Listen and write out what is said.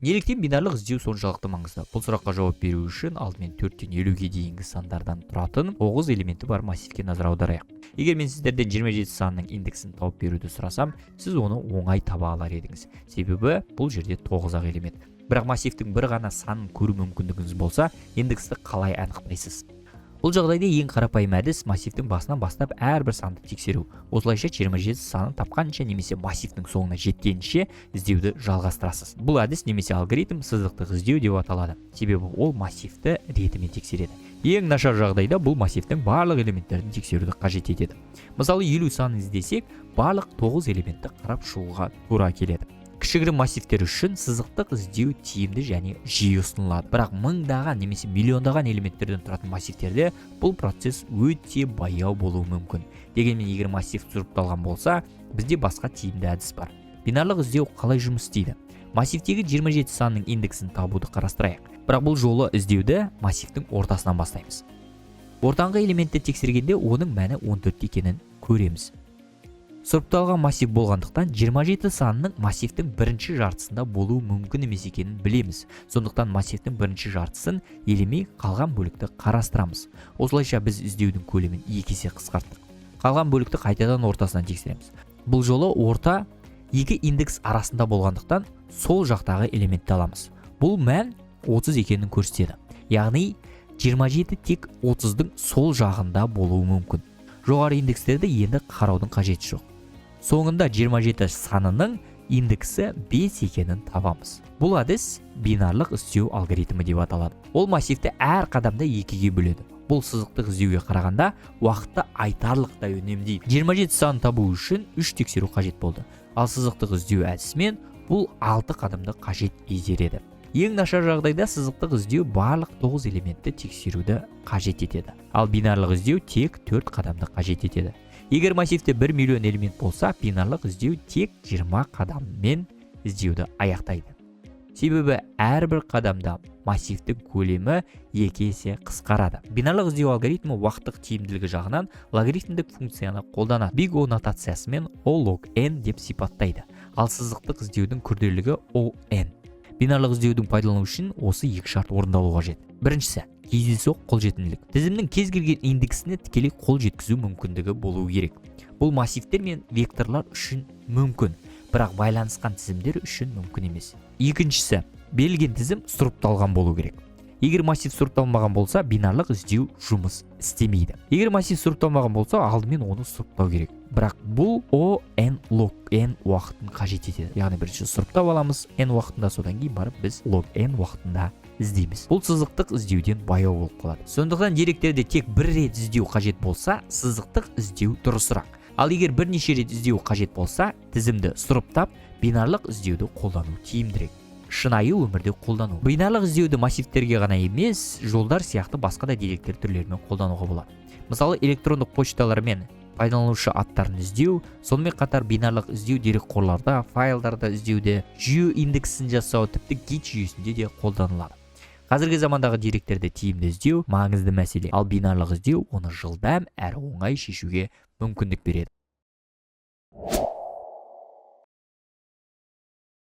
Неліктен бинарлық іздеу соншалықты маңызды? Бұл сұраққа жауап беру үшін алдымен 4-тен 50-ге дейінгі сандардан тұратын 9 элементі бар массивке назар аударайық. Егер мен сіздерден 27 санының индексін тауып беруді сұрасам, сіз оны оңай таба алар едіңіз. Себебі бұл жерде 9-ақ элемент. Бірақ массивтің бір ғана санын көру мүмкіндігіңіз болса, индексті қалай анықтайсыз? Бұл жағдайда ең қарапайым әдіс массивтің басынан бастап әрбір санды тексеру. Осылайша 27 санын тапқанша немесе массивтің соңына жеткенше іздеуді жалғастырасыз. Бұл әдіс немесе алгоритм сызықтық іздеу деп аталады. Себебі ол массивті ретімен тексереді. Ең нашар жағдайда бұл массивтің барлық элементтерін тексеруді қажет етеді. Мысалы 50 санын іздесек, барлық 9 элементті қарап шығуға тура келеді. Кішігірім массивтер үшін сызықтық іздеу тиімді және жиі ұсынылады. Бірақ мыңдаған немесе миллиондаған элементтерден тұратын массивтерде бұл процесс өте баяу болуы мүмкін. Дегенмен егер массив сұрыпталған болса, бізде басқа тиімді әдіс бар. Бинарлық іздеу қалай жұмыс істейді? Массивтегі 27 санның индексін табуды қарастырайық. Бірақ бұл жолы іздеуді массивтің ортасынан бастаймыз. Ортаңғы элементті тексергенде оның мәні 14 екенін көреміз. Сұрыпталған массив болғандықтан 27 санының массивтің бірінші жартысында болуы мүмкін емес екенін білеміз. Сондықтан массивтің бірінші жартысын елемей қалған бөлікті қарастырамыз. Осылайша біз іздеудің көлемін 2 есе қысқарттық. Қалған бөлікті қайтадан ортасынан тексереміз. Бұл жолы орта 2 индекс арасында болғандықтан сол жақтағы элементті аламыз. Бұл мән 30 екенін көрсетеді. Яғни 27 тек 30-дың сол жағында болуы мүмкін. Жоғары индекстерді енді қараудың қажеті жоқ. Соңында 27 санының индексі 5 екенін табамыз. Бұл әдіс бинарлық іздеу алгоритмі деп аталады. Ол массивті әр қадамда 2-ге бөледі. Бұл сызықтық іздеуге қарағанда уақытты айтарлықтай үнемдейді. 27 санын табу үшін 3 тексеру қажет болды. Ал сызықтық іздеу әдісімен бұл 6 қадамды қажет етеді. Ең нашар жағдайда сызықтық іздеу барлық 9 элементті тексеруді қажет етеді. Ал бинарлық іздеу тек 4 қадамды қажет етеді. Егер массивте 1 миллион элемент болса, бинарлық іздеу тек 20 қадаммен іздеуді аяқтайды. Себебі әрбір қадамда массивтің көлемі 2 есе қысқарады. Бинарлық іздеу алгоритмі уақыттық тиімділігі жағынан логарифмдік функцияны қолданады. Big O нотациясымен O log n деп сипаттайды. Ал сызықтық іздеудің күрделілігі ON. Бинарлық іздеудің пайдалану үшін осы 2 шарт орындалу қажет. Біріншісі, кездейсоқ қолжетімділік. Тізімнің кез келген индексіне тікелей қол жеткізу мүмкіндігі болуы керек. Бұл массивтер мен векторлар үшін мүмкін, бірақ байланысқан тізімдер үшін мүмкін емес. Екіншісі, берілген тізім сұрыпталған болу керек. Егер массив сұрыпталмаған болса, бинарлық іздеу жұмыс істемейді. Егер массив сұрыпталмаған болса, алдымен оны сұрыптау керек. Бірақ бұл ON log n уақытын қажет етеді. Яғни бірінші сұрыптап аламыз n уақытында, содан кейін барып біз log n уақытында іздейміз. Бұл сызықтық іздеуден баяу болып қалады. Сондықтан деректерде тек бір рет іздеу қажет болса, сызықтық іздеу дұрысырақ. Ал егер бірнеше рет іздеу қажет болса, тізімді сұрыптап, бинарлық іздеуді қолдану тиімдірек. Шынайы өмірде қолдану. Бинарлық іздеуді массивтерге ғана емес, жолдар сияқты басқа да деректер түрлерімен қолдануға болады. Мысалы, электрондық почталар мен пайдаланушы аттарын іздеу, сонымен қатар бинарлық іздеу дерекқорларда, файлдарда іздеуде, жүйе индексін жасау, тіпті гид жүйесінде де қолданылады. Қазіргі замандағы деректерді тиімді іздеу маңызды мәселе, ал бинарлық іздеу оны жылдам әрі оңай шешуге мүмкіндік береді.